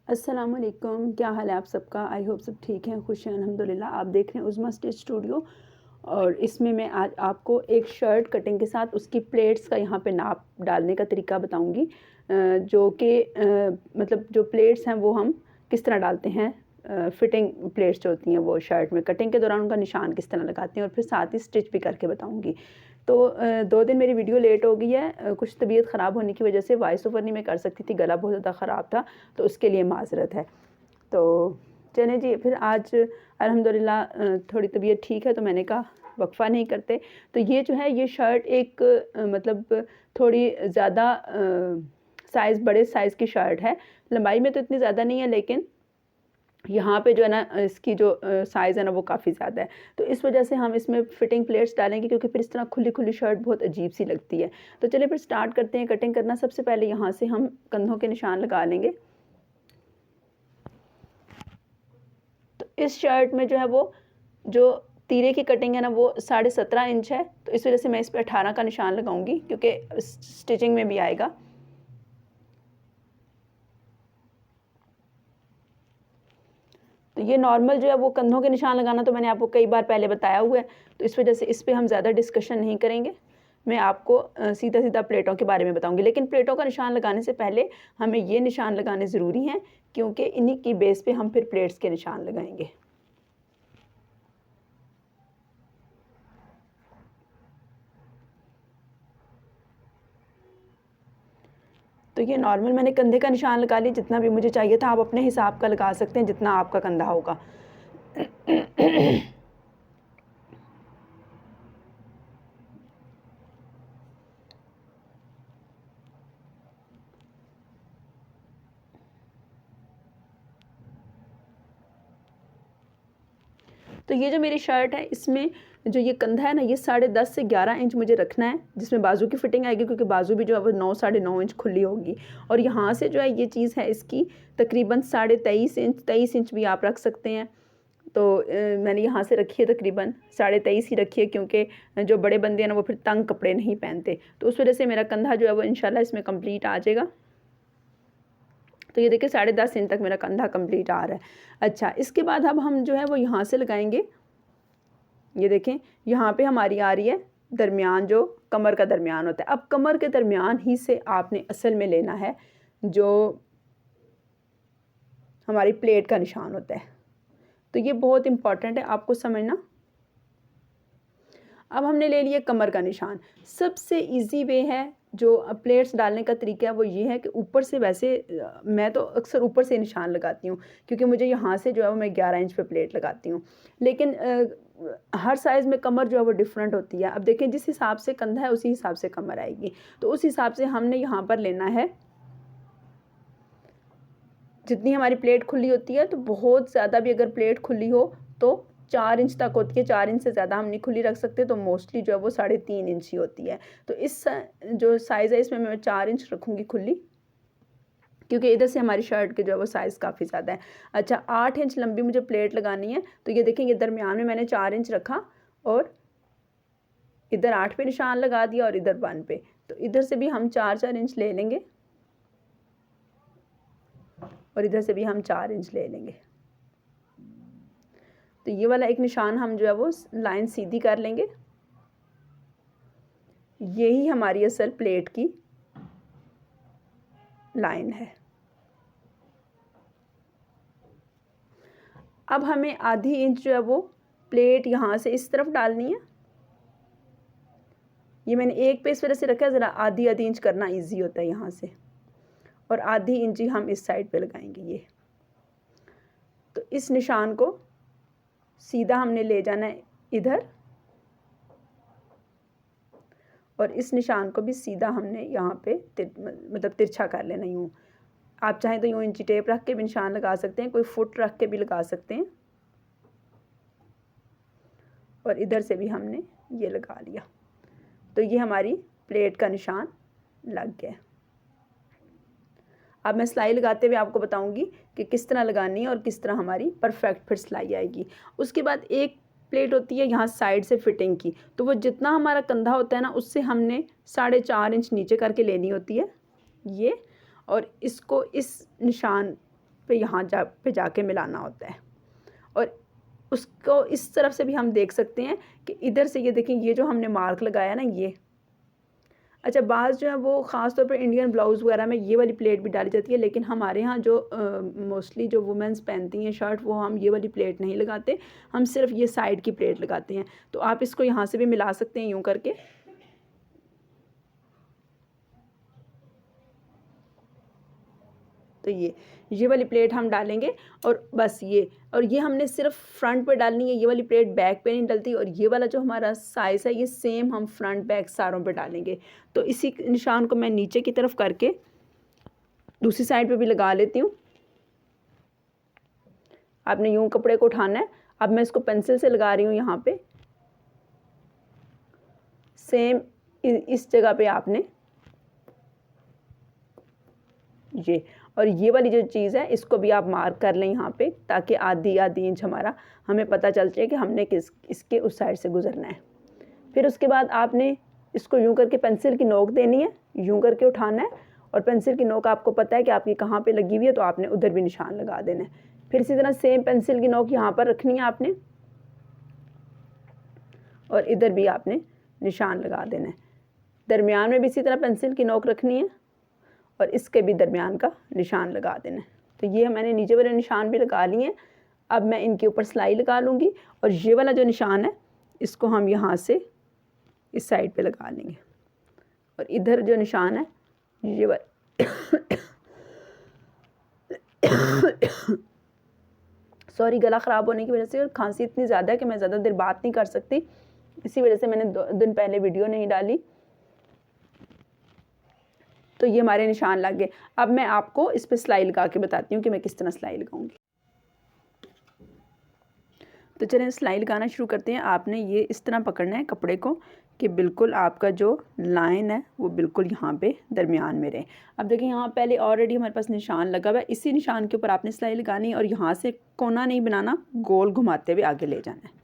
अस्सलाम वालेकुम, क्या हाल है आप सबका। आई होप सब ठीक हैं, खुश हैं अल्हम्दुलिल्लाह। आप देख रहे हैं उज़्मा स्टिच स्टूडियो और इसमें मैं आज आपको एक शर्ट कटिंग के साथ उसकी प्लेट्स का यहाँ पे नाप डालने का तरीका बताऊंगी। जो कि मतलब जो प्लेट्स हैं वो हम किस तरह डालते हैं। फिटिंग प्लेट्स जो होती हैं वो शर्ट में कटिंग के दौरान उनका निशान किस तरह लगाते हैं और फिर साथ ही स्टिच भी करके बताऊंगी। तो 2 दिन मेरी वीडियो लेट हो गई है, कुछ तबीयत ख़राब होने की वजह से वॉइस ओवर नहीं मैं कर सकती थी, गला बहुत ज़्यादा ख़राब था, तो उसके लिए माज़रत है। तो चलें जी, फिर आज अल्हम्दुलिल्लाह थोड़ी तबीयत ठीक है तो मैंने कहा वक्फ़ा नहीं करते। तो ये जो है ये शर्ट एक मतलब थोड़ी ज़्यादा साइज़ बड़े साइज़ की शर्ट है। लंबाई में तो इतनी ज़्यादा नहीं है, लेकिन यहाँ पे जो है ना इसकी जो साइज़ है ना वो काफ़ी ज़्यादा है। तो इस वजह से हम इसमें फ़िटिंग प्लेट्स डालेंगे, क्योंकि फिर इस तरह खुली-खुली शर्ट बहुत अजीब सी लगती है। तो चलिए फिर स्टार्ट करते हैं कटिंग करना। सबसे पहले यहाँ से हम कंधों के निशान लगा लेंगे। तो इस शर्ट में जो है वो जो तीरे की कटिंग है ना वो 17.5 इंच है, तो इस वजह से मैं इस पे 18 का निशान लगाऊंगी, क्योंकि स्टिचिंग में भी आएगा। तो ये नॉर्मल जो है वो कंधों के निशान लगाना तो मैंने आपको कई बार पहले बताया हुआ है, तो इस वजह से इस पे हम ज़्यादा डिस्कशन नहीं करेंगे। मैं आपको सीधा सीधा प्लेटों के बारे में बताऊंगी, लेकिन प्लेटों का निशान लगाने से पहले हमें ये निशान लगाने ज़रूरी हैं, क्योंकि इन्हीं की बेस पे हम फिर प्लेट्स के निशान लगाएंगे। तो ये नॉर्मल मैंने कंधे का निशान लगा लिया, जितना भी मुझे चाहिए था। आप अपने हिसाब का लगा सकते हैं जितना आपका कंधा होगा। तो ये जो मेरी शर्ट है इसमें जो ये कंधा है ना ये 10.5 से 11 इंच मुझे रखना है, जिसमें बाजू की फिटिंग आएगी, क्योंकि बाजू भी जो है वो 9 9.5 इंच खुली होगी। और यहाँ से जो है ये चीज़ है इसकी तकरीबन 23.5 इंच, 23 इंच भी आप रख सकते हैं। तो मैंने यहाँ से रखी है तकरीबन 23.5 ही रखी है, क्योंकि जो बड़े बंदे हैं ना वो फिर तंग कपड़े नहीं पहनते, तो उस वजह से मेरा कंधा जो है वो इंशाल्लाह इसमें कंप्लीट आ जाएगा। तो ये देखिए 10.5 इंच तक मेरा कंधा कंप्लीट आ रहा है। अच्छा, इसके बाद अब हम जो है वो यहाँ से लगाएंगे। ये देखें यहाँ पे हमारी आ रही है दरमियान, जो कमर का दरमियान होता है। अब कमर के दरमियान ही से आपने असल में लेना है जो हमारी प्लेट का निशान होता है। तो ये बहुत इंपॉर्टेंट है आपको समझना। अब हमने ले लिया कमर का निशान। सबसे इजी वे है जो प्लेट्स डालने का तरीका है वो ये है कि ऊपर से, वैसे मैं तो अक्सर ऊपर से निशान लगाती हूँ, क्योंकि मुझे यहाँ से जो है वो मैं 11 इंच पे प्लेट लगाती हूँ। लेकिन हर साइज़ में कमर जो है वो डिफरेंट होती है। अब देखें जिस हिसाब से कंधा है उसी हिसाब से कमर आएगी, तो उस हिसाब से हमने यहाँ पर लेना है। जितनी हमारी प्लेट खुली होती है, तो बहुत ज़्यादा भी अगर प्लेट खुली हो तो 4 इंच तक होती है, 4 इंच से ज़्यादा हम नहीं खुली रख सकते, तो मोस्टली जो है वो 3.5 इंच ही होती है। तो इस जो साइज़ है इसमें मैं 4 इंच रखूँगी खुली, क्योंकि इधर से हमारी शर्ट के जो है वो साइज़ काफ़ी ज़्यादा है। अच्छा, 8 इंच लंबी मुझे प्लेट लगानी है, तो ये देखें ये दरमियान में मैंने 4 इंच रखा और इधर 8 पे निशान लगा दिया और इधर 1 पे, तो इधर से भी हम 4-4 इंच ले लेंगे और इधर से भी हम 4 इंच ले लेंगे। तो ये वाला एक निशान हम जो है वो लाइन सीधी कर लेंगे। यही हमारी असल प्लेट की लाइन है। अब हमें आधी इंच जो है वो प्लेट यहाँ से इस तरफ डालनी है। ये मैंने एक पे इस वजह से रखा है, ज़रा आधी आधी इंच करना इजी होता है यहाँ से, और आधी इंच ही हम इस साइड पे लगाएंगे। ये तो इस निशान को सीधा हमने ले जाना है इधर, और इस निशान को भी सीधा हमने यहाँ पे मतलब तिरछा कर लेना। यूँ आप चाहें तो यूँ इंची टेप रख के भी निशान लगा सकते हैं, कोई फुट रख के भी लगा सकते हैं, और इधर से भी हमने ये लगा लिया। तो ये हमारी प्लेट का निशान लग गया। अब मैं सिलाई लगाते हुए आपको बताऊंगी कि किस तरह लगानी है और किस तरह हमारी परफेक्ट फिर सिलाई आएगी। उसके बाद एक प्लेट होती है यहाँ साइड से फिटिंग की, तो वो जितना हमारा कंधा होता है ना उससे हमने 4.5 इंच नीचे करके लेनी होती है ये, और इसको इस निशान पे यहाँ पे जाके मिलाना होता है। और उसको इस तरफ से भी हम देख सकते हैं कि इधर से ये देखें, ये जो हमने मार्क लगाया ना ये, अच्छा बाज़ जो है वो ख़ास तौर पर इंडियन ब्लाउज़ वगैरह में ये वाली प्लेट भी डाली जाती है, लेकिन हमारे यहाँ जो मोस्टली जो वुमेंस पहनती हैं शर्ट, वो हम ये वाली प्लेट नहीं लगाते, हम सिर्फ ये साइड की प्लेट लगाते हैं। तो आप इसको यहाँ से भी मिला सकते हैं यूँ करके। तो ये वाली प्लेट हम डालेंगे और बस ये हमने सिर्फ फ्रंट पे डालनी है, ये वाली प्लेट बैक पे नहीं डलती। और ये वाला जो हमारा साइज़ है ये सेम हम फ्रंट बैक सारों पे डालेंगे। तो इसी निशान को मैं नीचे की तरफ करके दूसरी साइड पे भी लगा लेती हूँ। आपने यूँ कपड़े को उठाना है। अब मैं इसको पेंसिल से लगा रही हूँ यहाँ पे, सेम इस जगह पे आपने ये, और ये वाली जो चीज़ है इसको भी आप मार्क कर लें यहाँ पे, ताकि आधी इंच हमें पता चल जाए कि हमने इसके उस साइड से गुजरना है। फिर उसके बाद आपने इसको यूँ करके पेंसिल की नोक देनी है, यूँ करके उठाना है, और पेंसिल की नोक आपको पता है कि आपकी कहाँ पे लगी हुई है, तो आपने उधर भी निशान लगा देना है। फिर इसी तरह सेम पेंसिल की नोक यहाँ पर रखनी है आपने, और इधर भी आपने निशान लगा देना है। दरमियान में भी इसी तरह पेंसिल की नोक रखनी है, और इसके भी दरमियान का निशान लगा देना है। तो ये मैंने नीचे वाले निशान भी लगा लिए हैं। अब मैं इनके ऊपर सिलाई लगा लूँगी, और ये वाला जो निशान है इसको हम यहाँ से इस साइड पे लगा लेंगे, और इधर जो निशान है ये वाला सॉरी, गला ख़राब होने की वजह से और खांसी इतनी ज़्यादा है कि मैं ज़्यादा देर बात नहीं कर सकती, इसी वजह से मैंने 2 दिन पहले वीडियो नहीं डाली। तो ये हमारे निशान लग गए। अब मैं आपको इस पर सिलाई लगा के बताती हूँ कि मैं किस तरह सिलाई लगाऊंगी। तो चलिए सिलाई लगाना शुरू करते हैं। आपने ये इस तरह पकड़ना है कपड़े को कि बिल्कुल आपका जो लाइन है वो बिल्कुल यहाँ पे दरमियान में रहे। अब देखिए यहाँ पहले ऑलरेडी हमारे पास निशान लगा हुआ है, इसी निशान के ऊपर आपने सिलाई लगानी है, और यहाँ से कोना नहीं बनाना, गोल घुमाते हुए आगे ले जाना है।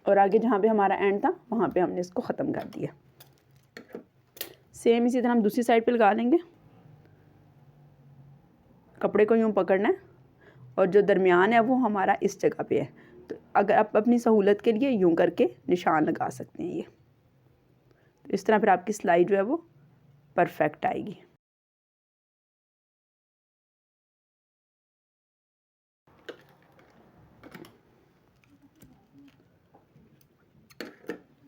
और आगे जहाँ पे हमारा एंड था वहाँ पे हमने इसको ख़त्म कर दिया। सेम इसी तरह हम दूसरी साइड पे लगा लेंगे। कपड़े को यूँ पकड़ना है, और जो दरमियान है वो हमारा इस जगह पे है। तो अगर आप अपनी सहूलत के लिए यूँ करके निशान लगा सकते हैं ये, तो इस तरह फिर आपकी सिलाई जो है वो परफेक्ट आएगी।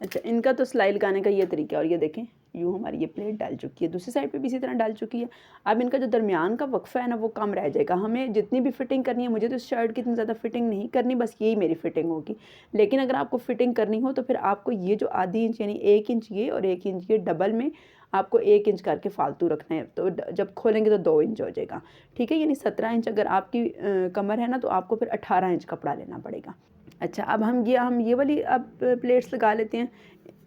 अच्छा, इनका तो सिलाई लगाने का ये तरीका है। और ये देखें यूँ हमारी ये प्लेट डाल चुकी है, दूसरी साइड पे भी इसी तरह डाल चुकी है। अब इनका जो दरमियान का वक्फा है ना वो कम रह जाएगा। हमें जितनी भी फिटिंग करनी है, मुझे तो इस शर्ट की इतनी ज़्यादा फिटिंग नहीं करनी, बस यही मेरी फिटिंग होगी। लेकिन अगर आपको फिटिंग करनी हो तो फिर आपको ये जो आधी इंच यानी 1 इंच ये और 1 इंच ये डबल में आपको 1 इंच करके फालतू रखना है। तो जब खोलेंगे तो 2 इंच हो जाएगा, ठीक है। यानी 17 इंच अगर आपकी कमर है ना, तो आपको फिर 18 इंच कपड़ा लेना पड़ेगा। अच्छा, अब हम ये वाली अब प्लेट्स लगा लेते हैं।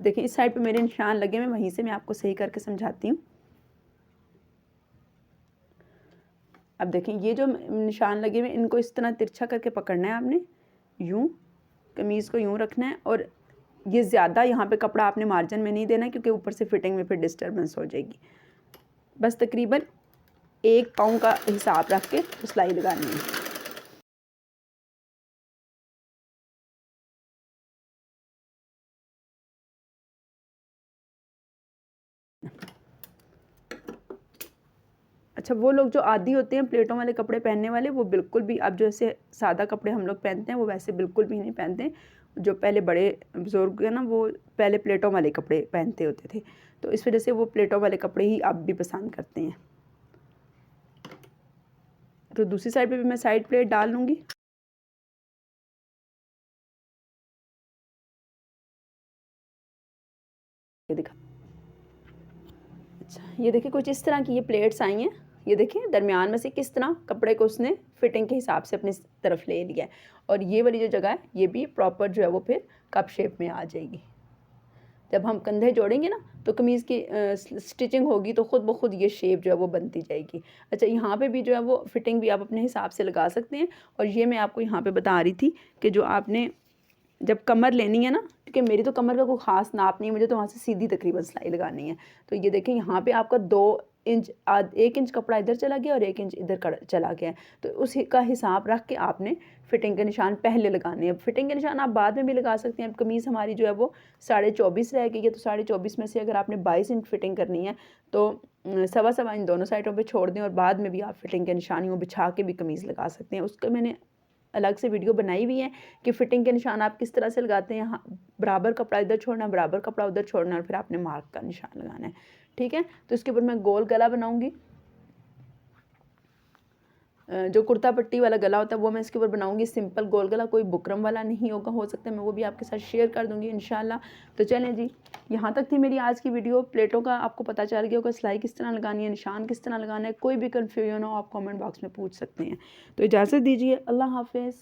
देखिए इस साइड पे मेरे निशान लगे हुए, वहीं से मैं आपको सही करके समझाती हूँ। अब देखें ये जो निशान लगे हुए इनको इस तरह तिरछा करके पकड़ना है आपने, यूँ कमीज़ को यूँ रखना है, और ये ज़्यादा यहाँ पे कपड़ा आपने मार्जिन में नहीं देना है, क्योंकि ऊपर से फिटिंग में फिर डिस्टर्बेंस हो जाएगी। बस तकरीबन 1 पाँव का हिसाब रख के सिलाई लगानी है। अच्छा, वो लोग जो आदी होते हैं प्लेटों वाले कपड़े पहनने वाले, वो बिल्कुल भी, अब जो ऐसे सादा कपड़े हम लोग पहनते हैं वो वैसे बिल्कुल भी नहीं पहनते। जो पहले बड़े बुजुर्ग हैं ना, वो पहले प्लेटों वाले कपड़े पहनते होते थे, तो इस वजह से वो प्लेटों वाले कपड़े ही अब भी पसंद करते हैं। तो दूसरी साइड पे भी मैं साइड प्लेट डाल लूँगी। ये दिखा, अच्छा ये देखिए कुछ इस तरह की ये प्लेट्स आई हैं। ये देखिए दरमियान में से किस तरह कपड़े को उसने फिटिंग के हिसाब से अपनी तरफ ले लिया है, और ये वाली जो जगह है ये भी प्रॉपर जो है वो फिर कप शेप में आ जाएगी। जब हम कंधे जोड़ेंगे ना तो कमीज़ की स्टिचिंग होगी तो ख़ुद ब खुद ये शेप जो है वो बनती जाएगी। अच्छा, यहाँ पे भी जो है वो फिटिंग भी आप अपने हिसाब से लगा सकते हैं। और ये मैं आपको यहाँ पे बता रही थी कि जो आपने जब कमर लेनी है ना, क्योंकि मेरी तो कमर का कोई ख़ास नाप नहीं है, मुझे तो वहाँ से सीधी तकरीबन सिलाई लगानी है। तो ये देखें यहाँ पे आपका 1 इंच कपड़ा इधर चला गया और 1 इंच इधर चला गया है। तो उस का हिसाब रख के आपने फ़िटिंग के निशान पहले लगाने हैं। फ़िटिंग के निशान आप बाद में भी लगा सकते हैं। अब कमीज़ हमारी जो है वो 24.5 रह गई है, तो 24.5 में से अगर आपने 22 इंच फ़िटिंग करनी है तो 1.25 इन दोनों साइडों पे छोड़ दें और बाद में भी आप फ़िटिंग के निशान यूँ बिछा के भी कमीज़ लगा सकते हैं। उसका मैंने अलग से वीडियो बनाई हुई है कि फ़िटिंग के निशान आप किस तरह से लगाते हैं। यहाँ बराबर कपड़ा इधर छोड़ना, बराबर कपड़ा उधर छोड़ना और फिर आपने मार्क का निशान लगाना है, ठीक है। तो इसके ऊपर मैं गोल गला बनाऊंगी। जो कुर्ता पट्टी वाला गला होता है वो मैं इसके ऊपर बनाऊंगी सिंपल गोल गला, कोई बुकरम वाला नहीं होगा, हो सकता है मैं वो भी आपके साथ शेयर कर दूंगी इंशाल्लाह। तो चलें जी, यहाँ तक थी मेरी आज की वीडियो। प्लेटों का आपको पता चल गया होगा सिलाई किस तरह लगानी है, निशान किस तरह लगाना है। कोई भी कन्फ्यूजन हो आप कमेंट बॉक्स में पूछ सकते हैं। तो इजाज़त दीजिए, अल्लाह हाफिज़।